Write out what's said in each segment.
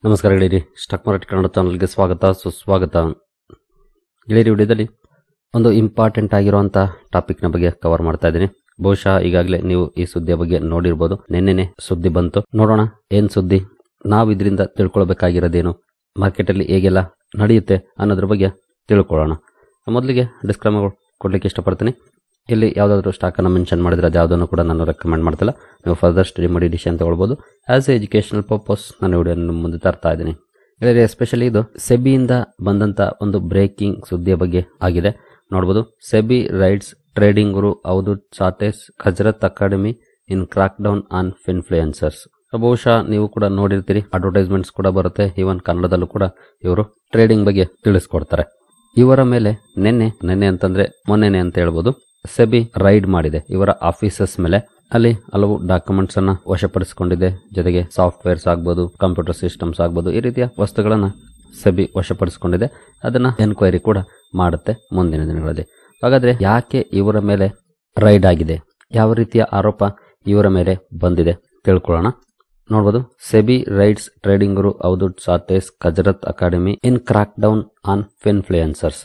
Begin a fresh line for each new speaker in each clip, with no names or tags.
ನಮಸ್ಕಾರ ಗೆಳೆಯರಿ, stock market Kannada ಚಾನಲ್ಗೆ ಸ್ವಾಗತ ಸುಸ್ವಾಗತ. ಗೆಳೆಯರಿ, ವಿಡಿಯೋದಲ್ಲಿ ಒಂದು ಇಂಪಾರ್ಟೆಂಟ್ ಆಗಿರುವಂಥ ಟಾಪಿಕ್ನ ಬಗ್ಗೆ ಕವರ್ ಮಾಡ್ತಾ ಇದ್ದೀನಿ. ಬಹುಶಃ ಈಗಾಗಲೇ ನೀವು ಈ ಸುದ್ದಿಯ ಬಗ್ಗೆ ನೋಡಿರ್ಬೋದು. ನಿನ್ನೆನೆ ಸುದ್ದಿ ಬಂತು. ನೋಡೋಣ ಏನ್ ಸುದ್ದಿ, ನಾವು ಇದರಿಂದ ತಿಳ್ಕೊಳ್ಬೇಕಾಗಿರೋದೇನು, ಮಾರ್ಕೆಟಲ್ಲಿ ಹೇಗೆಲ್ಲ ನಡೆಯುತ್ತೆ ಅನ್ನೋದ್ರ ಬಗ್ಗೆ ತಿಳ್ಕೊಳ್ಳೋಣ. ಮೊದಲಿಗೆ ಡಿಸ್ಕ್ಲೇಮರ್ ಕೊಡ್ಲಿಕ್ಕೆ ಇಷ್ಟಪಡ್ತೀನಿ. ಇಲ್ಲಿ ಯಾವುದಾದ್ರೂ ಸ್ಟಾಕನ್ನು ಮೆನ್ಷನ್ ಮಾಡಿದ್ರೆ ಅದು ಯಾವುದನ್ನು ಕೂಡ ನಾನು ರೆಕಮೆಂಡ್ ಮಾಡ್ತಿಲ್ಲ. ನೀವು ಫರ್ದರ್ ಸ್ಟಡಿ ಮಾಡಿ ಡಿಸಿಷನ್ ತಗೊಳ್ಬೋದು. ಆಸ್ ಎ ಎಜುಕೇಷನಲ್ ಪರ್ಪಸ್ ನಾನು ವಿಡಿಯೋ ಮುಂದೆ ತರ್ತಾ ಇದ್ದೀನಿ. ಹೇಳಿದ್ರೆ ಎಸ್ಪೆಷಲಿ ಇದು ಸೆಬಿಯಿಂದ ಬಂದಂಥ ಒಂದು ಬ್ರೇಕಿಂಗ್ ಸುದ್ದಿಯ ಬಗ್ಗೆ ಆಗಿದೆ. ನೋಡ್ಬೋದು, ಸೆಬಿ ರೈಡ್ಸ್ ಟ್ರೇಡಿಂಗ್ ಗುರು ಅವಧೂತ್ ಸಾಟೆಸ್ ಖಜರತ್ academy in crack down on ಇನ್ಫ್ಲುಯೆನ್ಸರ್ಸ್. ಬಹುಶಃ ನೀವು ಕೂಡ ನೋಡಿರ್ತೀರಿ, ಅಡ್ವರ್ಟೈಸ್ಮೆಂಟ್ಸ್ ಕೂಡ ಬರುತ್ತೆ. ಈವನ್ ಕನ್ನಡದಲ್ಲೂ ಕೂಡ ಇವರು ಟ್ರೇಡಿಂಗ್ ಬಗ್ಗೆ ತಿಳಿಸ್ಕೊಡ್ತಾರೆ. ಇವರ ಮೇಲೆ ನಿನ್ನೆ ಅಂತಂದ್ರೆ ಮೊನ್ನೆನೆ ಅಂತ ಹೇಳ್ಬೋದು, ಸೆಬಿ ರೈಡ್ ಮಾಡಿದೆ ಇವರ ಆಫೀಸಸ್ ಮೇಲೆ. ಅಲ್ಲಿ ಹಲವು ಡಾಕ್ಯುಮೆಂಟ್ಸ್ ಅನ್ನ ವಶಪಡಿಸಿಕೊಂಡಿದೆ. ಜೊತೆಗೆ ಸಾಫ್ಟ್ವೇರ್ಸ್ ಆಗ್ಬೋದು, ಕಂಪ್ಯೂಟರ್ ಸಿಸ್ಟಮ್ಸ್ ಆಗ್ಬೋದು, ಈ ರೀತಿಯ ವಸ್ತುಗಳನ್ನ ಸೆಬಿ ವಶಪಡಿಸಿಕೊಂಡಿದೆ. ಅದನ್ನ ಎನ್ಕ್ವೈರಿ ಕೂಡ ಮಾಡುತ್ತೆ ಮುಂದಿನ ದಿನಗಳಲ್ಲಿ. ಹಾಗಾದ್ರೆ ಯಾಕೆ ಇವರ ಮೇಲೆ ರೈಡ್ ಆಗಿದೆ, ಯಾವ ರೀತಿಯ ಆರೋಪ ಇವರ ಮೇಲೆ ಬಂದಿದೆ ತಿಳ್ಕೊಳ್ಳೋಣ. ನೋಡ್ಬೋದು, ಸೆಬಿ ರೈಡ್ಸ್ ಟ್ರೇಡಿಂಗ್ ಗುರು ಅವಧೂತ್ ಸಾಟೆಸ್ ಖಜರತ್ academy in crack down on influencers.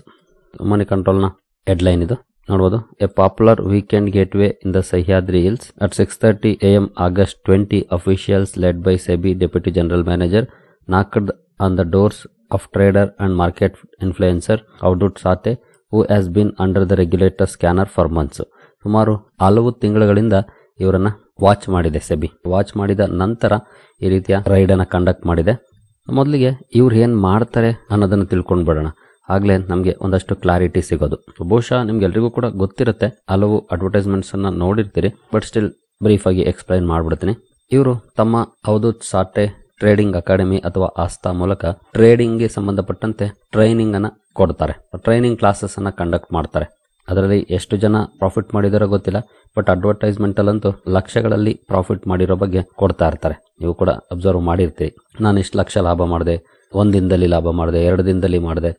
Money ಕಂಟ್ರೋಲ್ನ ಹೆಡ್ಲೈನ್ ಇದು. ನೋಡ್ಬೋದು, a popular weekend gateway in the Sahyadri hills at 6:30 AM August 20 officials led by SEBI deputy general manager knocked on the doors of trader and market influencer Avadhut Sathe who has been under the regulator scanner for months. ಸುಮಾರು ಹಲವು ತಿಂಗಳುಗಳಿಂದ ಇವರನ್ನ watch ಮಾಡಿದೆ SEBI. Watch ಮಾಡಿದ ನಂತರ ಈ ರೀತಿಯ ride ಅನ್ನ ಕಂಡಕ್ಟ್ ಮಾಡಿದೆ. ಮೊದಲಿಗೆ ಇವ್ರು ಏನ್ ಮಾಡ್ತಾರೆ ಅನ್ನೋದನ್ನ ತಿಳ್ಕೊಂಡ್ಬಿಡೋಣ. ಆಗ್ಲೇ ನಮಗೆ ಒಂದಷ್ಟು ಕ್ಲಾರಿಟಿ ಸಿಗೋದು. ಬಹುಶಃ ನಿಮ್ಗೆಲ್ರಿಗೂ ಕೂಡ ಗೊತ್ತಿರುತ್ತೆ, ಹಲವು ಅಡ್ವರ್ಟೈಸ್ಮೆಂಟ್ಸ್ ಅನ್ನ ನೋಡಿರ್ತೀರಿ. ಬಟ್ ಸ್ಟಿಲ್ ಬ್ರೀಫ್ ಆಗಿ ಎಕ್ಸ್ಪ್ಲೈನ್ ಮಾಡ್ಬಿಡ್ತೀನಿ. ಇವರು ತಮ್ಮ ಅವಧೂತ್ ಸಾಟೆ ಟ್ರೇಡಿಂಗ್ ಅಕಾಡೆಮಿ ಅಥವಾ ಆಸ್ಥಾ ಮೂಲಕ ಟ್ರೇಡಿಂಗ್ ಗೆ ಸಂಬಂಧಪಟ್ಟಂತೆ ಟ್ರೈನಿಂಗ್ ಅನ್ನ ಕೊಡ್ತಾರೆ. ಟ್ರೈನಿಂಗ್ ಕ್ಲಾಸಸ್ ಅನ್ನ ಕಂಡಕ್ಟ್ ಮಾಡ್ತಾರೆ. ಅದರಲ್ಲಿ ಎಷ್ಟು ಜನ ಪ್ರಾಫಿಟ್ ಮಾಡಿದಾರೋ ಗೊತ್ತಿಲ್ಲ, ಬಟ್ ಅಡ್ವರ್ಟೈಸ್ಮೆಂಟ್ ಅಲ್ಲಂತೂ ಲಕ್ಷಗಳಲ್ಲಿ ಪ್ರಾಫಿಟ್ ಮಾಡಿರೋ ಬಗ್ಗೆ ಕೊಡ್ತಾ ಇರ್ತಾರೆ. ನೀವು ಕೂಡ ಅಬ್ಸರ್ವ್ ಮಾಡಿರ್ತೀರಿ, ನಾನು ಇಷ್ಟು ಲಕ್ಷ ಲಾಭ ಮಾಡಿದೆ, 1 ದಿನದಲ್ಲಿ ಲಾಭ ಮಾಡಿದೆ, 2 ದಿನದಲ್ಲಿ ಮಾಡಿದೆ,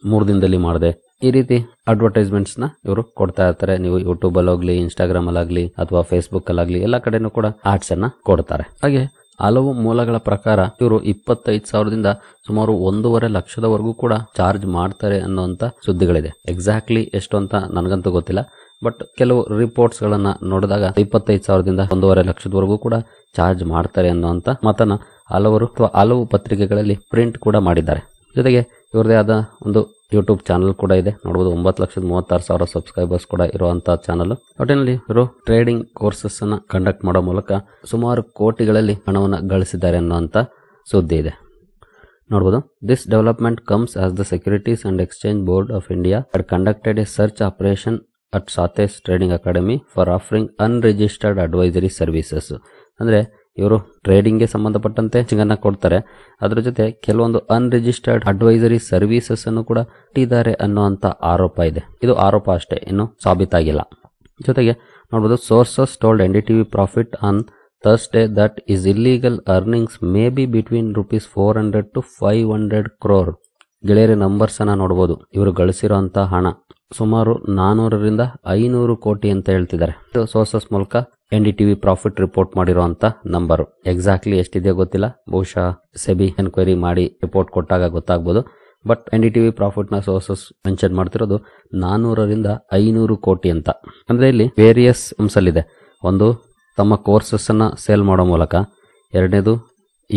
3 ದಿನದಲ್ಲಿ ಮಾಡಿದೆ. ಈ ರೀತಿ ಅಡ್ವರ್ಟೈಸ್ಮೆಂಟ್ಸ್ ನ ಇವರು ಕೊಡ್ತಾ ಇರ್ತಾರೆ. ನೀವು ಯೂಟ್ಯೂಬ್ ಅಲ್ಲಿ ಹೋಗ್ಲಿ, ಇನ್ಸ್ಟಾಗ್ರಾಮ್ ಅಲ್ಲಾಗ್ಲಿ ಅಥವಾ ಫೇಸ್ಬುಕ್ ಅಲ್ಲಾಗ್ಲಿ ಎಲ್ಲ ಕಡೆನೂ ಕೂಡ ಆಡ್ಸ್ ಅನ್ನ ಕೊಡ್ತಾರೆ. ಹಾಗೆ ಹಲವು ಮೂಲಗಳ ಪ್ರಕಾರ ಇವರು 25,000ದಿಂದ ಸುಮಾರು 1.5 ಲಕ್ಷದವರೆಗೂ ಕೂಡ ಚಾರ್ಜ್ ಮಾಡ್ತಾರೆ ಅನ್ನುವಂತ ಸುದ್ದಿಗಳಿದೆ. ಎಕ್ಸಾಕ್ಟ್ಲಿ ಎಷ್ಟು ಅಂತ ನನಗಂತೂ ಗೊತ್ತಿಲ್ಲ, ಬಟ್ ಕೆಲವು ರಿಪೋರ್ಟ್ಸ್ ಗಳನ್ನ ನೋಡಿದಾಗ 25,000ದಿಂದ 1.5 ಲಕ್ಷದವರೆಗೂ ಕೂಡ ಚಾರ್ಜ್ ಮಾಡ್ತಾರೆ ಅನ್ನುವಂತ ಮಾತನ್ನ ಹಲವು ಪತ್ರಿಕೆಗಳಲ್ಲಿ ಪ್ರಿಂಟ್ ಕೂಡ ಮಾಡಿದ್ದಾರೆ. ಜೊತೆಗೆ ಇವ್ರದೇ ಆದ ಒಂದು ಯೂಟ್ಯೂಬ್ ಚಾನಲ್ ಕೂಡ ಇದೆ. ನೋಡಬಹುದು, 9,36,000 ಸಬ್ಸ್ಕ್ರೈಬರ್ಸ್ ಕೂಡ ಇರುವಂತಹ ಚಾನಲ್. ಒಟ್ಟಿನಲ್ಲಿ ಇವರು ಟ್ರೇಡಿಂಗ್ ಕೋರ್ಸಸ್ ಅನ್ನ ಕಂಡಕ್ಟ್ ಮಾಡೋ ಮೂಲಕ ಸುಮಾರು ಕೋಟಿಗಳಲ್ಲಿ ಹಣವನ್ನು ಗಳಿಸಿದ್ದಾರೆ ಅನ್ನುವಂತ ಸುದ್ದಿ ಇದೆ. ನೋಡಬಹುದು, this development comes as the Securities and Exchange Board of India had conducted a search operation at Sathe's trading academy for offering unregistered advisory services. ಅಂದ್ರೆ ಇವರು ಟ್ರೇಡಿಂಗ್ ಗೆ ಸಂಬಂಧಪಟ್ಟಂತೆ ಚಿಂಗನ್ನ ಕೊಡ್ತಾರೆ. ಅದರ ಜೊತೆ ಕೆಲವೊಂದು ಅನ್ರಿಜಿಸ್ಟರ್ಡ್ ಅಡ್ವೈಸರಿ ಸರ್ವಿಸಸ್ ಅನ್ನು ಕೂಡ ಇಟ್ಟಿದ್ದಾರೆ ಅನ್ನುವಂತ ಆರೋಪ ಇದೆ. ಇದು ಆರೋಪ ಅಷ್ಟೇ, ಇನ್ನು ಸಾಬೀತಾಗಿಲ್ಲ. ಜೊತೆಗೆ ನೋಡಬಹುದು, sources told NDTV profit on Thursday that is illegal earnings may be between ₹400 to 500 crore. ಗೆಳೆಯರ ನಂಬರ್ಸ್ ಅನ್ನ ನೋಡಬಹುದು. ಇವರು ಗಳಿಸಿರುವಂತ ಹಣ ಸುಮಾರು 400ರಿಂದ 500 ಕೋಟಿ ಅಂತ ಹೇಳ್ತಿದ್ದಾರೆ. ಸೋರ್ಸಸ್ ಮೂಲಕ NDTV ಪ್ರಾಫಿಟ್ ರಿಪೋರ್ಟ್ ಮಾಡಿರುವಂತ ನಂಬರ್ ಎಕ್ಸಾಕ್ಟ್ಲಿ ಎಷ್ಟಿದೆಯೋ ಗೊತ್ತಿಲ್ಲ. ಬಹುಶಃ ಸೆಬಿ ಎನ್ಕ್ವೈರಿ ಮಾಡಿ ರಿಪೋರ್ಟ್ ಕೊಟ್ಟಾಗ ಗೊತ್ತಾಗ್ಬೋದು. ಬಟ್ NDTV ಪ್ರಾಫಿಟ್ ನ ಸೋರ್ಸಸ್ ಮೆನ್ಷನ್ ಮಾಡ್ತಿರೋದು 400ರಿಂದ 500 ಕೋಟಿ ಅಂತ. ಅಂದ್ರೆ ಇಲ್ಲಿ ವೇರಿಯಸ್ ಅಂಶಲ್ಲಿದೆ. ಒಂದು, ತಮ್ಮ ಕೋರ್ಸಸ್ ಅನ್ನ ಸೇಲ್ ಮಾಡೋ ಮೂಲಕ. ಎರಡನೇದು,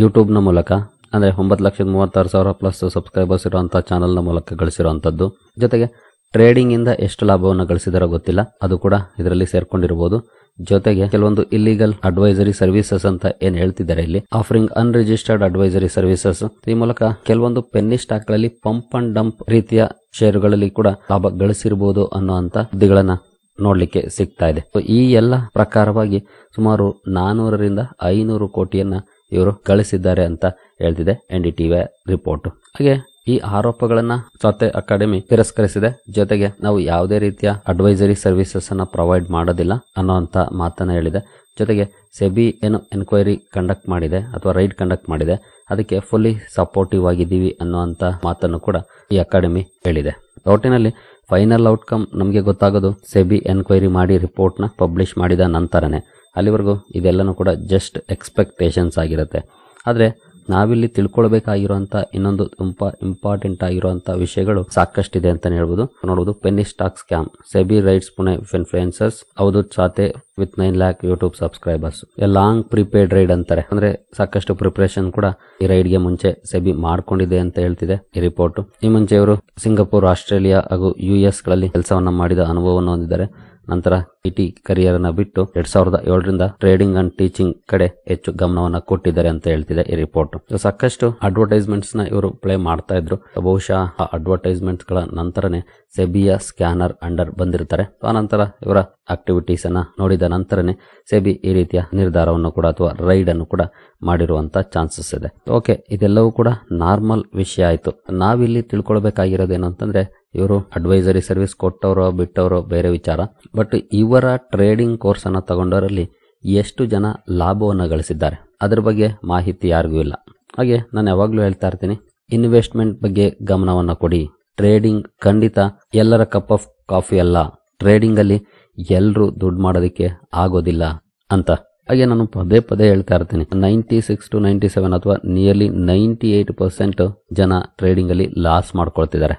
ಯೂಟ್ಯೂಬ್ ನ ಮೂಲಕ, ಅಂದ್ರೆ 9,36,000 ಪ್ಲಸ್ ಸಬ್ಸ್ಕ್ರೈಬರ್ಸ್ ಇರುವಂತಹ ಚಾನಲ್ ನ ಮೂಲಕ ಗಳಿಸಿರುವಂತದ್ದು. ಜೊತೆಗೆ ಟ್ರೇಡಿಂಗ್ ಇಂದ ಎಷ್ಟು ಲಾಭವನ್ನು ಗಳಿಸಿದಾರೋ ಗೊತ್ತಿಲ್ಲ, ಅದು ಕೂಡ ಇದರಲ್ಲಿ ಸೇರ್ಕೊಂಡಿರಬಹುದು. ಜೊತೆಗೆ ಕೆಲವೊಂದು ಇಲ್ಲಿಗಲ್ ಅಡ್ವೈಸರಿ ಸರ್ವಿಸಸ್ ಅಂತ ಏನ್ ಹೇಳ್ತಿದ್ದಾರೆ ಇಲ್ಲಿ, ಆಫರಿಂಗ್ ಅನ್ರಿಜಿಸ್ಟರ್ಡ್ ಅಡ್ವೈಸರಿ ಸರ್ವಿಸಸ್. ಈ ಮೂಲಕ ಕೆಲವೊಂದು ಪೆನ್ನಿ ಸ್ಟಾಕ್ ಗಳಲ್ಲಿ ಪಂಪ್ ಅಂಡ್ ಡಂಪ್ ರೀತಿಯ ಷೇರುಗಳಲ್ಲಿ ಕೂಡ ಲಾಭ ಗಳಿಸಿರಬಹುದು ಅನ್ನುವಂತ ಸುದ್ದಿಗಳನ್ನ ನೋಡ್ಲಿಕ್ಕೆ ಸಿಗ್ತಾ ಇದೆ. ಈ ಎಲ್ಲ ಪ್ರಕಾರವಾಗಿ ಸುಮಾರು 400ರಿಂದ 500 ಕೋಟಿಯನ್ನ ಇವರು ಗಳಿಸಿದ್ದಾರೆ ಅಂತ ಹೇಳ್ತಿದೆ NDTV ರಿಪೋರ್ಟ್. ಹಾಗೆ ಈ ಆರೋಪಗಳನ್ನ ಸಾಟೆ ಅಕಾಡೆಮಿ ತಿರಸ್ಕರಿಸಿದೆ. ಜೊತೆಗೆ ನಾವು ಯಾವುದೇ ರೀತಿಯ ಅಡ್ವೈಸರಿ ಸರ್ವಿಸಸ್ ಅನ್ನ ಪ್ರೊವೈಡ್ ಮಾಡೋದಿಲ್ಲ ಅನ್ನೋಂತ ಮಾತನ್ನ ಹೇಳಿದೆ. ಜೊತೆಗೆ ಸೆಬಿ ಏನು ಎನ್ಕ್ವೈರಿ ಕಂಡಕ್ಟ್ ಮಾಡಿದೆ ಅಥವಾ ರೈಡ್ ಕಂಡಕ್ಟ್ ಮಾಡಿದೆ, ಅದಕ್ಕೆ ಫುಲ್ಲಿ ಸಪೋರ್ಟಿವ್ ಆಗಿದ್ದೀವಿ ಅನ್ನುವಂತ ಮಾತನ್ನು ಕೂಡ ಈ ಅಕಾಡೆಮಿ ಹೇಳಿದೆ. ಒಟ್ಟಿನಲ್ಲಿ ಫೈನಲ್ ಔಟ್ಕಮ್ ನಮಗೆ ಗೊತ್ತಾಗೋದು ಸೆಬಿ ಎನ್ಕ್ವೈರಿ ಮಾಡಿ ರಿಪೋರ್ಟ್ ನ ಪಬ್ಲಿಷ್ ಮಾಡಿದ ನಂತರನೇ. ಅಲ್ಲಿವರೆಗೂ ಇದೆಲ್ಲನೂ ಕೂಡ ಜಸ್ಟ್ ಎಕ್ಸ್ಪೆಕ್ಟೇಷನ್ಸ್ ಆಗಿರುತ್ತೆ. ಆದ್ರೆ ನಾವಿಲ್ಲಿ ತಿಳ್ಕೊಳ್ಬೇಕಾಗಿರುವಂತ ಇನ್ನೊಂದು ತುಂಬಾ ಇಂಪಾರ್ಟೆಂಟ್ ಆಗಿರುವಂತ ವಿಷಯಗಳು ಸಾಕಷ್ಟಿದೆ ಅಂತಾನೆ ಹೇಳ್ಬೋದು. ನೋಡಬಹುದು, penny stock scam, SEBI raids Pune influencers Avadhut Sathe with 9 lakh YouTube subscribers. A long prepared raid ಅಂತಾರೆ. ಅಂದ್ರೆ ಸಾಕಷ್ಟು ಪ್ರಿಪರೇಷನ್ ಕೂಡ ಈ ರೈಡ್ ಗೆ ಮುಂಚೆ ಸೆಬಿ ಮಾಡ್ಕೊಂಡಿದೆ ಅಂತ ಹೇಳ್ತಿದೆ ಈ ರಿಪೋರ್ಟ್. ಈ ಮುಂಚೆ ಇವರು ಸಿಂಗಪೂರ್, ಆಸ್ಟ್ರೇಲಿಯಾ ಹಾಗೂ US ಗಳಲ್ಲಿ ಕೆಲಸವನ್ನ ಮಾಡಿದ ಅನುಭವವನ್ನು ಹೊಂದಿದ್ದಾರೆ. ನಂತರ IT ಕರಿಯರ್ ಅನ್ನ ಬಿಟ್ಟು 2007ರಿಂದ ಟ್ರೇಡಿಂಗ್ ಅಂಡ್ ಟೀಚಿಂಗ್ ಕಡೆ ಹೆಚ್ಚು ಗಮನವನ್ನ ಕೊಟ್ಟಿದ್ದಾರೆ ಅಂತ ಹೇಳ್ತಿದೆ ಈ ರಿಪೋರ್ಟ್. ಸಾಕಷ್ಟು ಅಡ್ವರ್ಟೈಸ್ಮೆಂಟ್ಸ್ ನ ಇವರು ಪ್ಲೇ ಮಾಡ್ತಾ ಇದ್ರು. ಬಹುಶಃ ಆ ಅಡ್ವರ್ಟೈಸ್ಮೆಂಟ್ಸ್ ಗಳ ನಂತರನೇ ಸೆಬಿಯ ಸ್ಕ್ಯಾನರ್ ಅಂಡರ್ ಬಂದಿರ್ತಾರೆ. ಆ ನಂತರ ಇವರ ಆಕ್ಟಿವಿಟೀಸ್ ಅನ್ನ ನೋಡಿದ ನಂತರನೇ ಸೆಬಿ ಈ ರೀತಿಯ ನಿರ್ಧಾರವನ್ನು ಕೂಡ ಅಥವಾ ರೈಡ್ ಅನ್ನು ಕೂಡ ಮಾಡಿರುವಂತ ಚಾನ್ಸಸ್ ಇದೆ. ಓಕೆ, ಇದೆಲ್ಲವೂ ಕೂಡ ನಾರ್ಮಲ್ ವಿಷಯ ಆಯ್ತು. ನಾವಿಲ್ಲಿ ತಿಳ್ಕೊಳ್ಬೇಕಾಗಿರೋದೇನು ಅಂತಂದ್ರೆ, ಇವರು ಅಡ್ವೈಸರಿ ಸರ್ವಿಸ್ ಕೊಟ್ಟವರೋ ಬಿಟ್ಟವರೋ ಬೇರೆ ವಿಚಾರ. ಬಟ್ ಇವರ ಟ್ರೇಡಿಂಗ್ ಕೋರ್ಸ್ ಅನ್ನ ತಗೊಂಡವರಲ್ಲಿ ಎಷ್ಟು ಜನ ಲಾಭವನ್ನು ಗಳಿಸಿದ್ದಾರೆ ಅದ್ರ ಬಗ್ಗೆ ಮಾಹಿತಿ ಯಾರಿಗೂ ಇಲ್ಲ. ಹಾಗೆ ನಾನು ಯಾವಾಗ್ಲೂ ಹೇಳ್ತಾ ಇರ್ತೀನಿ, ಇನ್ವೆಸ್ಟ್ಮೆಂಟ್ ಬಗ್ಗೆ ಗಮನವನ್ನ ಕೊಡಿ. ಟ್ರೇಡಿಂಗ್ ಖಂಡಿತ ಎಲ್ಲರ ಕಪ್ ಆಫ್ ಕಾಫಿ ಅಲ್ಲ. ಟ್ರೇಡಿಂಗ್ ಅಲ್ಲಿ ಎಲ್ಲರೂ ದುಡ್ಡು ಮಾಡೋದಕ್ಕೆ ಆಗೋದಿಲ್ಲ ಅಂತ. ಹಾಗೆ ನಾನು ಪದೇ ಪದೇ ಹೇಳ್ತಾ ಇರ್ತೀನಿ, 96 to 97 ಅಥವಾ ನಿಯರ್ಲಿ 98% ಜನ ಟ್ರೇಡಿಂಗ್ ಅಲ್ಲಿ ಲಾಸ್ ಮಾಡ್ಕೊಳ್ತಿದ್ದಾರೆ.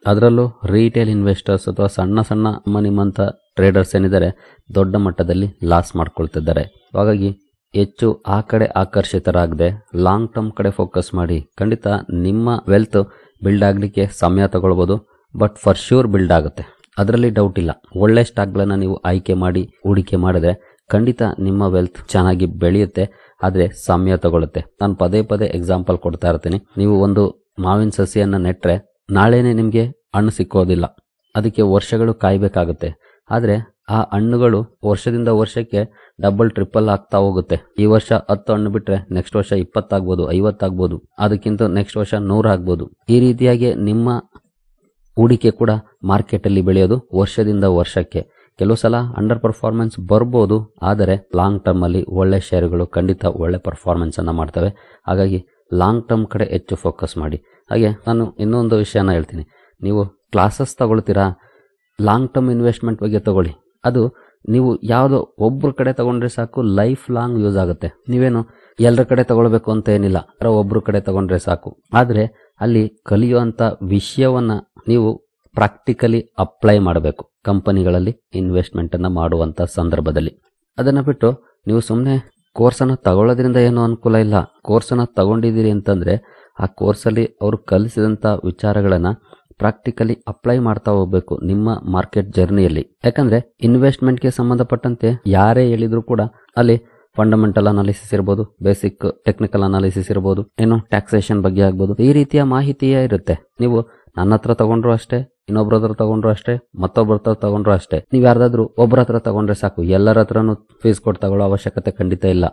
ಅದರಲ್ಲೂ ರೀಟೇಲ್ ಇನ್ವೆಸ್ಟರ್ಸ್ ಅಥವಾ ಸಣ್ಣ ಸಣ್ಣ ನಿಮ್ಮಂತ ಟ್ರೇಡರ್ಸ್ ಏನಿದ್ದಾರೆ ದೊಡ್ಡ ಮಟ್ಟದಲ್ಲಿ ಲಾಸ್ ಮಾಡ್ಕೊಳ್ತಿದ್ದಾರೆ. ಹಾಗಾಗಿ ಹೆಚ್ಚು ಆ ಕಡೆ ಆಕರ್ಷಿತರಾಗದೆ ಲಾಂಗ್ ಟರ್ಮ್ ಕಡೆ ಫೋಕಸ್ ಮಾಡಿ. ಖಂಡಿತ ನಿಮ್ಮ ವೆಲ್ತ್ ಬಿಲ್ಡ್ ಆಗ್ಲಿಕ್ಕೆ ಸಮಯ ತಗೊಳ್ಬಹುದು, ಬಟ್ ಫಾರ್ ಶ್ಯೂರ್ ಬಿಲ್ಡ್ ಆಗುತ್ತೆ, ಅದರಲ್ಲಿ ಡೌಟ್ ಇಲ್ಲ. ಒಳ್ಳೆ ಸ್ಟಾಕ್ಗಳನ್ನ ನೀವು ಆಯ್ಕೆ ಮಾಡಿ ಹೂಡಿಕೆ ಮಾಡಿದ್ರೆ ಖಂಡಿತ ನಿಮ್ಮ ವೆಲ್ತ್ ಚೆನ್ನಾಗಿ ಬೆಳೆಯುತ್ತೆ, ಆದ್ರೆ ಸಮಯ ತಗೊಳುತ್ತೆ. ನಾನು ಪದೇ ಪದೇ ಎಕ್ಸಾಂಪಲ್ ಕೊಡ್ತಾ ಇರ್ತೀನಿ. ನೀವು ಒಂದು ಮಾವಿನ ಸಸಿಯನ್ನ ನೆಟ್ರೆ ನಾಳೆನೆ ನಿಮ್ಗೆ ಹಣ್ಣು ಸಿಕ್ಕೋದಿಲ್ಲ, ಅದಕ್ಕೆ ವರ್ಷಗಳು ಕಾಯ್ಬೇಕಾಗುತ್ತೆ. ಆದ್ರೆ ಆ ಹಣ್ಣುಗಳು ವರ್ಷದಿಂದ ವರ್ಷಕ್ಕೆ ಡಬಲ್ ಟ್ರಿಪಲ್ ಆಗ್ತಾ ಹೋಗುತ್ತೆ. ಈ ವರ್ಷ 10 ಹಣ್ಣು ಬಿಟ್ರೆ ನೆಕ್ಸ್ಟ್ ವರ್ಷ 20 ಆಗ್ಬೋದು, 50 ಆಗ್ಬೋದು, ಅದಕ್ಕಿಂತ ನೆಕ್ಸ್ಟ್ ವರ್ಷ 100 ಆಗ್ಬೋದು. ಈ ರೀತಿಯಾಗಿ ನಿಮ್ಮ ಹೂಡಿಕೆ ಕೂಡ ಮಾರ್ಕೆಟ್ ಅಲ್ಲಿ ಬೆಳೆಯೋದು ವರ್ಷದಿಂದ ವರ್ಷಕ್ಕೆ. ಕೆಲವು ಸಲ ಅಂಡರ್ ಪರ್ಫಾರ್ಮೆನ್ಸ್ ಬರ್ಬೋದು, ಆದರೆ ಲಾಂಗ್ ಟರ್ಮ್ ಅಲ್ಲಿ ಒಳ್ಳೆ ಶೇರುಗಳು ಖಂಡಿತ ಒಳ್ಳೆ ಪರ್ಫಾರ್ಮೆನ್ಸ್ ಅನ್ನ ಮಾಡ್ತವೆ. ಹಾಗಾಗಿ ಲಾಂಗ್ ಟರ್ಮ್ ಕಡೆ ಹೆಚ್ಚು ಫೋಕಸ್ ಮಾಡಿ. ಹಾಗೆ ನಾನು ಇನ್ನೊಂದು ವಿಷಯನ ಹೇಳ್ತೀನಿ, ನೀವು ಕ್ಲಾಸಸ್ ತಗೊಳ್ತೀರಾ, ಲಾಂಗ್ ಟರ್ಮ್ ಇನ್ವೆಸ್ಟ್ಮೆಂಟ್ ಬಗ್ಗೆ ತಗೊಳ್ಳಿ. ಅದು ನೀವು ಯಾವುದೋ ಒಬ್ಬರ ಕಡೆ ತಗೊಂಡ್ರೆ ಸಾಕು, ಲೈಫ್ ಲಾಂಗ್ ಯೂಸ್ ಆಗುತ್ತೆ. ನೀವೇನು ಎಲ್ಲರ ಕಡೆ ತಗೊಳ್ಬೇಕು ಅಂತ ಏನಿಲ್ಲ, ಒಬ್ಬರ ಕಡೆ ತಗೊಂಡ್ರೆ ಸಾಕು. ಆದ್ರೆ ಅಲ್ಲಿ ಕಲಿಯುವಂತ ವಿಷಯವನ್ನ ನೀವು ಪ್ರಾಕ್ಟಿಕಲಿ ಅಪ್ಲೈ ಮಾಡಬೇಕು ಕಂಪನಿಗಳಲ್ಲಿ ಇನ್ವೆಸ್ಟ್ಮೆಂಟ್ ಅನ್ನ ಮಾಡುವಂತ ಸಂದರ್ಭದಲ್ಲಿ. ಅದನ್ನ ಬಿಟ್ಟು ನೀವು ಸುಮ್ಮನೆ ಕೋರ್ಸ್ ಅನ್ನ ತಗೊಳ್ಳೋದ್ರಿಂದ ಏನು ಅನುಕೂಲ ಇಲ್ಲ. ಕೋರ್ಸ್ ಅನ್ನ ತಗೊಂಡಿದ್ದೀರಿ ಅಂತಂದ್ರೆ ಆ ಕೋರ್ಸ್ ಅಲ್ಲಿ ಅವರು ಕಲಿಸಿದಂತ ವಿಚಾರಗಳನ್ನ ಪ್ರಾಕ್ಟಿಕಲಿ ಅಪ್ಲೈ ಮಾಡ್ತಾ ಹೋಗ್ಬೇಕು ನಿಮ್ಮ ಮಾರ್ಕೆಟ್ ಜರ್ನಿಯಲ್ಲಿ. ಯಾಕಂದ್ರೆ ಇನ್ವೆಸ್ಟ್ಮೆಂಟ್ಗೆ ಸಂಬಂಧಪಟ್ಟಂತೆ ಯಾರೇ ಹೇಳಿದ್ರು ಕೂಡ ಅಲ್ಲಿ ಫಂಡಮೆಂಟಲ್ ಅನಾಲಿಸಿಸ್ ಇರ್ಬೋದು, ಬೇಸಿಕ್ ಟೆಕ್ನಿಕಲ್ ಅನಾಲಿಸಿಸ್ ಇರ್ಬೋದು, ಏನು ಟ್ಯಾಕ್ಸೇಷನ್ ಬಗ್ಗೆ ಆಗ್ಬೋದು, ಈ ರೀತಿಯ ಮಾಹಿತಿಯೇ ಇರುತ್ತೆ. ನೀವು ನನ್ನ ಹತ್ರ ತಗೊಂಡ್ರು ಅಷ್ಟೇ, ಇನ್ನೊಬ್ರ ಹತ್ರ ತಗೊಂಡ್ರು ಅಷ್ಟೇ, ಮತ್ತೊಬ್ಬರ ಹತ್ರ ತಗೊಂಡ್ರು ಅಷ್ಟೇ. ನೀವು ಯಾರ್ದಾದ್ರು ಒಬ್ಬರ ಹತ್ರ ತಗೊಂಡ್ರೆ ಸಾಕು, ಎಲ್ಲರ ಹತ್ರನೂ ಫೀಸ್ ಕೊಟ್ಟು ತಗೊಳ್ಳೋ ಅವಶ್ಯಕತೆ ಖಂಡಿತ ಇಲ್ಲ.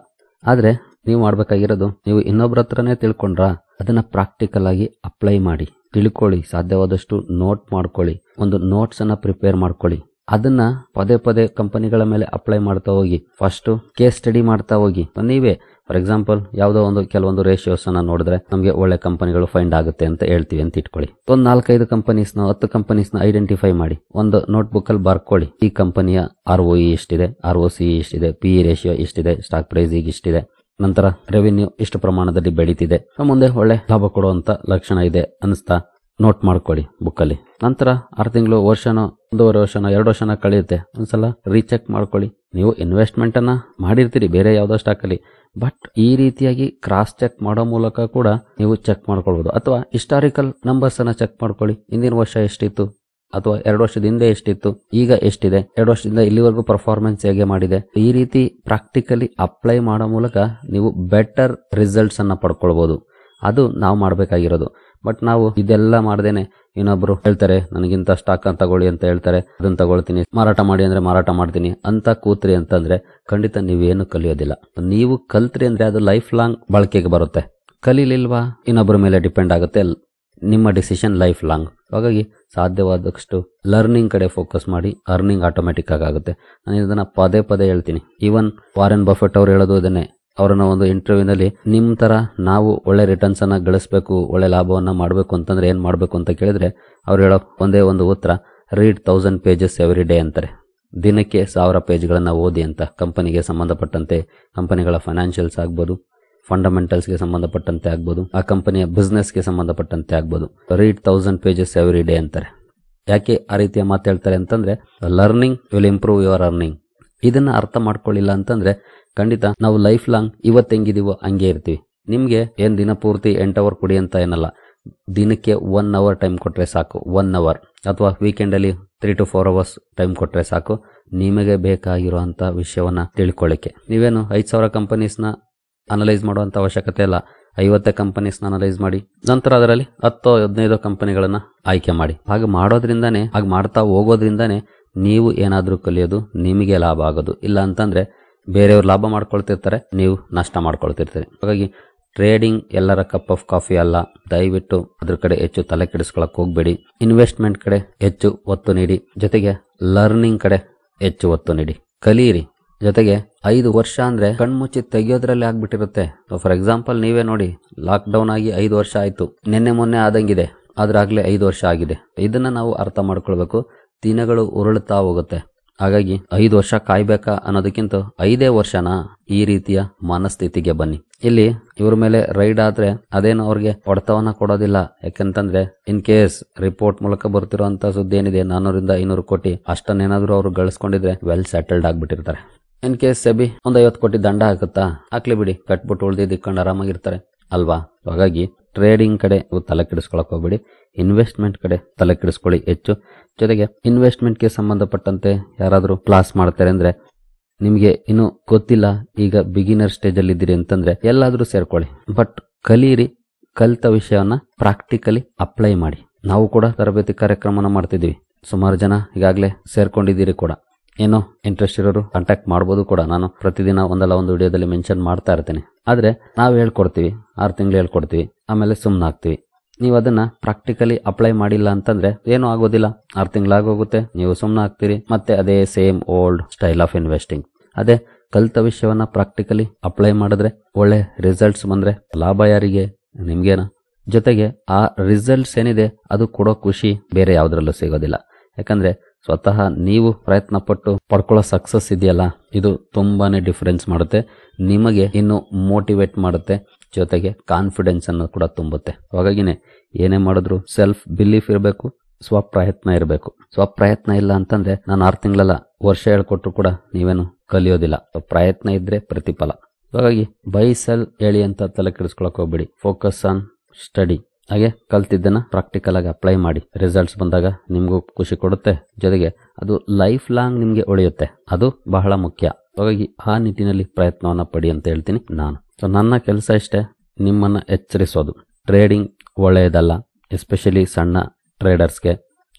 ಆದ್ರೆ ನೀವು ಮಾಡ್ಬೇಕಾಗಿರೋದು, ನೀವು ಇನ್ನೊಬ್ರ ಹತ್ರನೇ ತಿಳ್ಕೊಂಡ್ರ ಅದನ್ನ ಪ್ರಾಕ್ಟಿಕಲ್ ಆಗಿ ಅಪ್ಲೈ ಮಾಡಿ, ತಿಳ್ಕೊಳ್ಳಿ. ಸಾಧ್ಯವಾದಷ್ಟು ನೋಟ್ ಮಾಡ್ಕೊಳ್ಳಿ, ಒಂದು ನೋಟ್ಸ್ ಅನ್ನ ಪ್ರಿಪೇರ್ ಮಾಡ್ಕೊಳ್ಳಿ. ಅದನ್ನ ಪದೇ ಪದೇ ಕಂಪನಿಗಳ ಮೇಲೆ ಅಪ್ಲೈ ಮಾಡ್ತಾ ಹೋಗಿ. ಫಸ್ಟ್ ಕೇಸ್ ಸ್ಟಡಿ ಮಾಡ್ತಾ ಹೋಗಿ. ನೀವೇ ಫಾರ್ ಎಕ್ಸಾಂಪಲ್ ಯಾವುದೋ ಒಂದು ಕೆಲವೊಂದು ರೇಷಿಯೋಸ್ ಅನ್ನ ನೋಡಿದ್ರೆ ನಮಗೆ ಒಳ್ಳೆ ಕಂಪನಿಗಳು ಫೈಂಡ್ ಆಗುತ್ತೆ ಅಂತ ಹೇಳ್ತೀವಿ ಅಂತ ಇಟ್ಕೊಳ್ಳಿ. ಒಂದು 4-5 ಕಂಪನೀಸ್ನ 10 ಕಂಪನೀಸ್ನ ಐಡೆಂಟಿಫೈ ಮಾಡಿ ಒಂದು ನೋಟ್ಬುಕ್ ಅಲ್ಲಿ ಬರ್ಕೊಳ್ಳಿ. ಈ ಕಂಪನಿಯ ROE ಎಷ್ಟಿದೆ, ROCE ಎಷ್ಟಿದೆ, PE ರೇಷಿಯೋ ಎಷ್ಟಿದೆ, ಸ್ಟಾಕ್ ಪ್ರೈಸ್ ಈಗ ಇಷ್ಟಿದೆ, ನಂತರ ರೆವಿನ್ಯೂ ಇಷ್ಟು ಪ್ರಮಾಣದಲ್ಲಿ ಬೆಳೀತಿದೆ, ಮುಂದೆ ಒಳ್ಳೆ ಲಾಭ ಕೊಡುವಂತ ಲಕ್ಷಣ ಇದೆ ಅನಿಸ್ತಾ ನೋಟ್ ಮಾಡ್ಕೊಳ್ಳಿ ಬುಕ್ಕಲ್ಲಿ. ನಂತರ 6 ತಿಂಗಳು, ವರ್ಷನೋ, 1.5 ವರ್ಷನೋ, 2 ವರ್ಷನ ಕಳೆಯುತ್ತೆ, ಒಂದ್ಸಲ ರೀಚೆಕ್ ಮಾಡ್ಕೊಳ್ಳಿ. ನೀವು ಇನ್ವೆಸ್ಟ್ಮೆಂಟ್ ಅನ್ನ ಮಾಡಿರ್ತೀರಿ ಬೇರೆ ಯಾವ್ದೋ ಸ್ಟಾಕ್ ಅಲ್ಲಿ, ಬಟ್ ಈ ರೀತಿಯಾಗಿ ಕ್ರಾಸ್ ಚೆಕ್ ಮಾಡೋ ಮೂಲಕ ಕೂಡ ನೀವು ಚೆಕ್ ಮಾಡ್ಕೊಳ್ಬಹುದು. ಅಥವಾ ಹಿಸ್ಟಾರಿಕಲ್ ನಂಬರ್ಸ್ ಅನ್ನ ಚೆಕ್ ಮಾಡ್ಕೊಳ್ಳಿ. ಹಿಂದಿನ ವರ್ಷ ಎಷ್ಟಿತ್ತು, ಅಥವಾ 2 ವರ್ಷದ ಹಿಂದೆ ಎಷ್ಟಿತ್ತು, ಈಗ ಎಷ್ಟಿದೆ, 2 ವರ್ಷದಿಂದ ಇಲ್ಲಿವರೆಗೂ ಪರ್ಫಾರ್ಮೆನ್ಸ್ ಹೇಗೆ ಮಾಡಿದೆ. ಈ ರೀತಿ ಪ್ರಾಕ್ಟಿಕಲಿ ಅಪ್ಲೈ ಮಾಡೋ ಮೂಲಕ ನೀವು ಬೆಟರ್ ರಿಸಲ್ಟ್ಸ್ ಅನ್ನ ಪಡ್ಕೊಳ್ಬಹುದು. ಅದು ನಾವು ಮಾಡಬೇಕಾಗಿರೋದು. ಬಟ್ ನಾವು ಇದೆಲ್ಲ ಮಾಡ್ದೇನೆ ಇನ್ನೊಬ್ರು ಹೇಳ್ತಾರೆ ನನಗಿಂತ ಸ್ಟಾಕ್ ತಗೊಳ್ಳಿ ಅಂತ ಹೇಳ್ತಾರೆ, ಅದನ್ನ ತಗೊಳ್ತೀನಿ, ಮಾರಾಟ ಮಾಡಿ ಅಂದ್ರೆ ಮಾರಾಟ ಮಾಡ್ತೀನಿ ಅಂತ ಕೂತ್ರಿ ಅಂತಂದ್ರೆ ಖಂಡಿತ ನೀವೇನು ಕಲಿಯೋದಿಲ್ಲ. ನೀವು ಕಲ್ತ್ರಿ ಅಂದ್ರೆ ಅದು ಲೈಫ್ ಲಾಂಗ್ ಬಳಕೆಗೆ ಬರುತ್ತೆ. ಕಲೀಲಿಲ್ವಾ ಇನ್ನೊಬ್ಬರ ಮೇಲೆ ಡಿಪೆಂಡ್ ಆಗುತ್ತೆ ನಿಮ್ಮ ಡಿಸಿಷನ್ ಲೈಫ್ ಲಾಂಗ್. ಹಾಗಾಗಿ ಸಾಧ್ಯವಾದಷ್ಟು ಲರ್ನಿಂಗ್ ಕಡೆ ಫೋಕಸ್ ಮಾಡಿ, ಅರ್ನಿಂಗ್ ಆಟೋಮೆಟಿಕ್ ಆಗುತ್ತೆ. ನಾನು ಇದನ್ನ ಪದೇ ಪದೇ ಹೇಳ್ತೀನಿ. ಈವನ್ ವಾರೆನ್ ಬಫೆಟ್ ಅವ್ರು ಹೇಳೋದು ಇದನ್ನೇ. ಅವರನ್ನ ಒಂದು ಇಂಟರ್ವ್ಯೂನಲ್ಲಿ ನಿಮ್ ತರ ನಾವು ಒಳ್ಳೆ ರಿಟರ್ನ್ಸ್ ಅನ್ನ ಗಳಿಸಬೇಕು, ಒಳ್ಳೆ ಲಾಭವನ್ನ ಮಾಡಬೇಕು ಅಂತಂದ್ರೆ ಏನ್ ಮಾಡ್ಬೇಕು ಅಂತ ಕೇಳಿದ್ರೆ ಅವ್ರು ಹೇಳೋ ಒಂದೇ ಒಂದು ಉತ್ತರ, ರೀಡ್ 1000 pages ಎವ್ರಿ ಡೇ ಅಂತಾರೆ. ದಿನಕ್ಕೆ 1000 ಪೇಜ್ಗಳನ್ನ ಓದಿ ಅಂತ. ಕಂಪನಿಗೆ ಸಂಬಂಧಪಟ್ಟಂತೆ ಕಂಪನಿಗಳ ಫೈನಾನ್ಷಿಯಲ್ಸ್ ಆಗ್ಬೋದು, ಫಂಡಮೆಂಟಲ್ಸ್ಗೆ ಸಂಬಂಧಪಟ್ಟಂತೆ ಆಗ್ಬೋದು, ಆ ಕಂಪನಿಯ ಬಿಸ್ನೆಸ್ಗೆ ಸಂಬಂಧಪಟ್ಟಂತೆ ಆಗ್ಬೋದು. ರೀಡ್ 1000 pages ಎವ್ರಿ ಡೇ ಅಂತಾರೆ. ಯಾಕೆ ಆ ರೀತಿಯ ಮಾತು ಹೇಳ್ತಾರೆ ಅಂತಂದ್ರೆ, learning will improve your earning. ಇದನ್ನ ಅರ್ಥ ಮಾಡ್ಕೊಳ್ಳಿಲ್ಲ ಅಂತಂದ್ರೆ ಖಂಡಿತ ನಾವು ಲೈಫ್ ಲಾಂಗ್ ಇವತ್ತು ಹೆಂಗಿದೀವೋ ಹಂಗೆ ಇರ್ತೀವಿ. ನಿಮ್ಗೆ ಏನ್ ದಿನ ಪೂರ್ತಿ 8 hour ಕೊಡಿ ಅಂತ ಏನಲ್ಲ, ದಿನಕ್ಕೆ 1 hour ಟೈಮ್ ಕೊಟ್ರೆ ಸಾಕು. 1 hour ಅಥವಾ ವೀಕೆಂಡ್ ಅಲ್ಲಿ 3 to 4 hours ಟೈಮ್ ಕೊಟ್ರೆ ಸಾಕು ನಿಮಗೆ ಬೇಕಾಗಿರುವಂತ ವಿಷಯವನ್ನ ತಿಳ್ಕೊಳ್ಳಿಕ್ಕೆ. ನೀವೇನು 5000 ಕಂಪನೀಸ್ನ ಅನಲೈಸ್ ಮಾಡುವಂತ ಅವಶ್ಯಕತೆ ಇಲ್ಲ. 50 ಕಂಪನೀಸ್ನ ಅನಲೈಸ್ ಮಾಡಿ, ನಂತರ ಅದರಲ್ಲಿ 10-15 ಕಂಪನಿಗಳನ್ನ ಆಯ್ಕೆ ಮಾಡಿ. ಹಾಗೆ ಮಾಡೋದ್ರಿಂದಾನೆ, ಹಾಗೆ ಮಾಡ್ತಾ ಹೋಗೋದ್ರಿಂದಾನೆ ನೀವು ಏನಾದ್ರೂ ಕಲಿಯೋದು, ನಿಮಗೆ ಲಾಭ ಆಗೋದು. ಇಲ್ಲ ಅಂತಂದ್ರೆ ಬೇರೆಯವ್ರು ಲಾಭ ಮಾಡ್ಕೊಳ್ತಿರ್ತಾರೆ, ನೀವು ನಷ್ಟ ಮಾಡ್ಕೊಳ್ತಿರ್ತೀರಿ. ಹಾಗಾಗಿ ಟ್ರೇಡಿಂಗ್ ಎಲ್ಲರ ಕಪ್ ಆಫ್ ಕಾಫಿ ಅಲ್ಲ. ದಯವಿಟ್ಟು ಅದ್ರ ಕಡೆ ಹೆಚ್ಚು ತಲೆ ಕೆಡಿಸ್ಕೊಳಕ್ ಹೋಗ್ಬೇಡಿ. ಇನ್ವೆಸ್ಟ್ಮೆಂಟ್ ಕಡೆ ಹೆಚ್ಚು ಒತ್ತು ನೀಡಿ, ಜೊತೆಗೆ ಲರ್ನಿಂಗ್ ಕಡೆ ಹೆಚ್ಚು ಒತ್ತು ನೀಡಿ. ಕಲಿಯಿರಿ. ಜೊತೆಗೆ 5 ವರ್ಷ ಅಂದ್ರೆ ಕಣ್ಮುಚ್ಚಿ ತೆಗಿಯೋದ್ರಲ್ಲಿ ಆಗ್ಬಿಟ್ಟಿರುತ್ತೆ. ಫಾರ್ ಎಕ್ಸಾಂಪಲ್ ನೀವೇ ನೋಡಿ, ಲಾಕ್ ಡೌನ್ ಆಗಿ 5 ವರ್ಷ ಆಯ್ತು. ನಿನ್ನೆ ಮೊನ್ನೆ ಆದಂಗಿದೆ, ಆದ್ರಾಗ್ಲೇ 5 ವರ್ಷ ಆಗಿದೆ. ಇದನ್ನ ನಾವು ಅರ್ಥ ಮಾಡ್ಕೊಳ್ಬೇಕು. ದಿನಗಳು ಉರುಳುತ್ತಾ ಹೋಗುತ್ತೆ. ಹಾಗಾಗಿ 5 ವರ್ಷ ಕಾಯ್ಬೇಕಾ ಅನ್ನೋದಕ್ಕಿಂತ 5 ವರ್ಷನ ಈ ರೀತಿಯ ಮನಸ್ಥಿತಿಗೆ ಬನ್ನಿ. ಇಲ್ಲಿ ಇವ್ರ ಮೇಲೆ ರೈಡ್ ಆದ್ರೆ ಅದೇನು ಅವ್ರಿಗೆ ಹೊಡೆತವನ್ನ ಕೊಡೋದಿಲ್ಲ. ಯಾಕಂತಂದ್ರೆ ಇನ್ ಕೇಸ್ ರಿಪೋರ್ಟ್ ಮೂಲಕ ಬರ್ತಿರೋಂತ ಸುದ್ದಿ ಏನಿದೆ, 400-500 ಕೋಟಿ ಅಷ್ಟನ್ನೇನಾದ್ರೂ ಅವರು ಗಳಿಸ್ಕೊಂಡಿದ್ರೆ ವೆಲ್ ಸೆಟಲ್ಡ್ ಆಗ್ಬಿಟ್ಟಿರ್ತಾರೆ. ಇನ್ ಕೇಸ್ ಸೆಬಿ ಒಂದು 50 ಕೋಟಿ ದಂಡ ಹಾಕುತ್ತಾ, ಹಾಕ್ಲಿ ಬಿಡಿ, ಕಟ್ಬಿಟ್ಟು ಉಳ್ದಿದ್ಕೊಂಡು ಆರಾಮಾಗಿರ್ತಾರೆ ಅಲ್ವಾ. ಹಾಗಾಗಿ ಟ್ರೇಡಿಂಗ್ ಕಡೆ ತಲೆ ಕೆಡಿಸ್ಕೊಳಕ್ ಹೋಗ್ಬೇಡಿ, ಇನ್ವೆಸ್ಟ್ಮೆಂಟ್ ಕಡೆ ತಲೆ ಕೆಡಿಸ್ಕೊಳ್ಳಿ ಹೆಚ್ಚು. ಜೊತೆಗೆ ಇನ್ವೆಸ್ಟ್ಮೆಂಟ್ಗೆ ಸಂಬಂಧಪಟ್ಟಂತೆ ಯಾರಾದ್ರೂ ಕ್ಲಾಸ್ ಮಾಡ್ತಾರೆ ಅಂದ್ರೆ, ನಿಮಗೆ ಇನ್ನು ಗೊತ್ತಿಲ್ಲ, ಈಗ ಬಿಗಿನರ್ ಸ್ಟೇಜ್ ಅಲ್ಲಿ ಇದ್ದೀರಿ ಅಂತಂದ್ರೆ ಎಲ್ಲಾದ್ರೂ ಸೇರ್ಕೊಳ್ಳಿ. ಬಟ್ ಕಲೀರಿ. ಕಲಿತ ವಿಷಯವನ್ನ ಪ್ರಾಕ್ಟಿಕಲಿ ಅಪ್ಲೈ ಮಾಡಿ. ನಾವು ಕೂಡ ತರಬೇತಿ ಕಾರ್ಯಕ್ರಮನ ಮಾಡ್ತಿದೀವಿ. ಸುಮಾರು ಜನ ಈಗಾಗಲೇ ಸೇರ್ಕೊಂಡಿದ್ದೀರಿ ಕೂಡ. ಏನೋ ಇಂಟ್ರೆಸ್ಟ್ ಇರೋರು ಕಾಂಟ್ಯಾಕ್ಟ್ ಮಾಡ್ಬೋದು ಕೂಡ. ನಾನು ಪ್ರತಿದಿನ ಒಂದಲ್ಲ ಒಂದು ವಿಡಿಯೋದಲ್ಲಿ ಮೆನ್ಷನ್ ಮಾಡ್ತಾ ಇರ್ತೀನಿ. ಆದ್ರೆ ನಾವು ಹೇಳ್ಕೊಡ್ತೀವಿ, 6 ತಿಂಗಳು ಹೇಳ್ಕೊಡ್ತೀವಿ, ಆಮೇಲೆ ಸುಮ್ಮನಾಗ್ತೀವಿ. ನೀವು ಅದನ್ನ ಪ್ರಾಕ್ಟಿಕಲಿ ಅಪ್ಲೈ ಮಾಡಿಲ್ಲ ಅಂತಂದ್ರೆ ಏನೂ ಆಗೋದಿಲ್ಲ. 6 ತಿಂಗಳಾಗೋಗುತ್ತೆ, ನೀವು ಸುಮ್ಮನೆ ಆಗ್ತೀರಿ. ಮತ್ತೆ ಅದೇ same old style of investing. ಅದೇ ಕಲಿತ ವಿಷಯವನ್ನ ಪ್ರಾಕ್ಟಿಕಲಿ ಅಪ್ಲೈ ಮಾಡಿದ್ರೆ ಒಳ್ಳೆ ರಿಸಲ್ಟ್ಸ್ ಬಂದ್ರೆ ಲಾಭ ಯಾರಿಗೆ? ನಿಮ್ಗೇನ. ಜೊತೆಗೆ ಆ ರಿಸಲ್ಟ್ಸ್ ಏನಿದೆ ಅದು ಕೊಡೋ ಖುಷಿ ಬೇರೆ ಯಾವ್ದ್ರಲ್ಲೂ ಸಿಗೋದಿಲ್ಲ. ಯಾಕಂದ್ರೆ ಸ್ವತಃ ನೀವು ಪ್ರಯತ್ನ ಪಟ್ಟು ಪಡ್ಕೊಳ್ಳೋ ಸಕ್ಸಸ್ ಇದೆಯಲ್ಲ, ಇದು ತುಂಬಾನೇ ಡಿಫರೆನ್ಸ್ ಮಾಡುತ್ತೆ. ನಿಮಗೆ ಇನ್ನು ಮೋಟಿವೇಟ್ ಮಾಡುತ್ತೆ. ಜೊತೆಗೆ ಕಾನ್ಫಿಡೆನ್ಸ್ ಅನ್ನು ಕೂಡ ತುಂಬುತ್ತೆ. ಹಾಗಾಗಿನೇ ಏನೇ ಮಾಡಿದ್ರು ಸೆಲ್ಫ್ ಬಿಲೀಫ್ ಇರಬೇಕು, ಸ್ವಪ್ರಯತ್ನ ಇರಬೇಕು. ಸ್ವಪ್ರಯತ್ನ ಇಲ್ಲ ಅಂತಂದ್ರೆ ನಾನು 6 ತಿಂಗಳಲ್ಲ, ವರ್ಷ ಹೇಳ್ಕೊಟ್ರು ಕೂಡ ನೀವೇನು ಕಲಿಯೋದಿಲ್ಲ. ಪ್ರಯತ್ನ ಇದ್ರೆ ಪ್ರತಿಫಲ. ಹಾಗಾಗಿ ಬೈ ಸೆಲ್ ಹೇಳಿ ಅಂತ ತಲೆ ಕೆಡಿಸ್ಕೊಳಕ್ ಹೋಗ್ಬೇಡಿ. Focus on study. ಹಾಗೆ ಕಲ್ತಿದ್ದನ್ನ ಪ್ರಾಕ್ಟಿಕಲ್ ಆಗಿ ಅಪ್ಲೈ ಮಾಡಿ. ರಿಸಲ್ಟ್ಸ್ ಬಂದಾಗ ನಿಮ್ಗೂ ಖುಷಿ ಕೊಡುತ್ತೆ. ಜೊತೆಗೆ ಅದು ಲೈಫ್ ಲಾಂಗ್ ನಿಮ್ಗೆ ಉಳಿಯುತ್ತೆ. ಅದು ಬಹಳ ಮುಖ್ಯ. ಹಾಗಾಗಿ ಆ ನಿಟ್ಟಿನಲ್ಲಿ ಪ್ರಯತ್ನವನ್ನ ಪಡಿ ಅಂತ ಹೇಳ್ತೀನಿ ನಾನು. ಸೊ ನನ್ನ ಕೆಲಸ ಇಷ್ಟೇ, ನಿಮ್ಮನ್ನ ಎಚ್ಚರಿಸೋದು. ಟ್ರೇಡಿಂಗ್ ಒಳ್ಳೆಯದಲ್ಲ, ಎಸ್ಪೆಷಲಿ ಸಣ್ಣ ಟ್ರೇಡರ್ಸ್ಗೆ.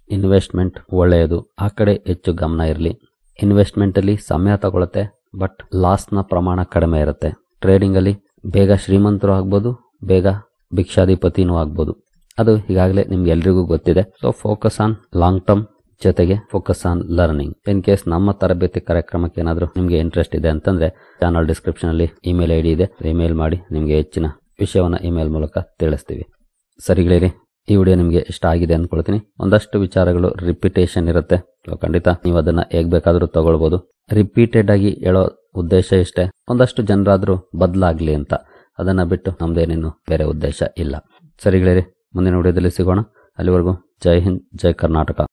ಇನ್ವೆಸ್ಟ್ಮೆಂಟ್ ಒಳ್ಳೆಯದು, ಆ ಕಡೆ ಹೆಚ್ಚು ಗಮನ ಇರಲಿ. ಇನ್ವೆಸ್ಟ್ಮೆಂಟ್ ಅಲ್ಲಿ ಸಮಯ ತಗೊಳುತ್ತೆ, ಬಟ್ ಲಾಸ್ನ ಪ್ರಮಾಣ ಕಡಿಮೆ ಇರುತ್ತೆ. ಟ್ರೇಡಿಂಗ್ ಅಲ್ಲಿ ಬೇಗ ಶ್ರೀಮಂತರು ಆಗ್ಬೋದು, ಬೇಗ ಭಿಕ್ಷಾಧಿಪತಿನೂ ಆಗ್ಬೋದು. ಅದು ಈಗಾಗಲೇ ನಿಮ್ಗೆ ಎಲ್ರಿಗೂ ಗೊತ್ತಿದೆ. So focus on long term, ಜೊತೆಗೆ focus on learning. In case ನಮ್ಮ ತರಬೇತಿ ಕಾರ್ಯಕ್ರಮಕ್ಕೆ ಏನಾದರೂ ನಿಮಗೆ ಇಂಟ್ರೆಸ್ಟ್ ಇದೆ ಅಂತಂದ್ರೆ ಚಾನಲ್ ಡಿಸ್ಕ್ರಿಪ್ಷನ್ ಅಲ್ಲಿ ಇಮೇಲ್ ಐಡಿ ಇದೆ. ಇಮೇಲ್ ಮಾಡಿ, ನಿಮಗೆ ಹೆಚ್ಚಿನ ವಿಷಯವನ್ನ ಇಮೇಲ್ ಮೂಲಕ ತಿಳಿಸ್ತೀವಿ. ಸರಿಗಳಿರಿ, ಈ ವಿಡಿಯೋ ನಿಮಗೆ ಇಷ್ಟ ಆಗಿದೆ ಅನ್ಕೊಳ್ತೀನಿ. ಒಂದಷ್ಟು ವಿಚಾರಗಳು ರಿಪಿಟೇಷನ್ ಇರುತ್ತೆ. ಖಂಡಿತ ನೀವು ಅದನ್ನ ಹೇಗ್ ಬೇಕಾದ್ರೂ ತಗೊಳ್ಬಹುದು. ರಿಪೀಟೆಡ್ ಆಗಿ ಹೇಳೋ ಉದ್ದೇಶ ಇಷ್ಟೇ, ಒಂದಷ್ಟು ಜನರಾದ್ರೂ ಬದಲಾಗ್ಲಿ ಅಂತ. ಅದನ್ನ ಬಿಟ್ಟು ನಮ್ದೇನೇನು ಬೇರೆ ಉದ್ದೇಶ ಇಲ್ಲ. ಸರಿಗಳಿರಿ, ಮುಂದಿನ ವಿಡಿಯೋದಲ್ಲಿ ಸಿಗೋಣ. ಅಲ್ಲಿವರೆಗೂ ಜೈ ಹಿಂದ್, ಜೈ ಕರ್ನಾಟಕ.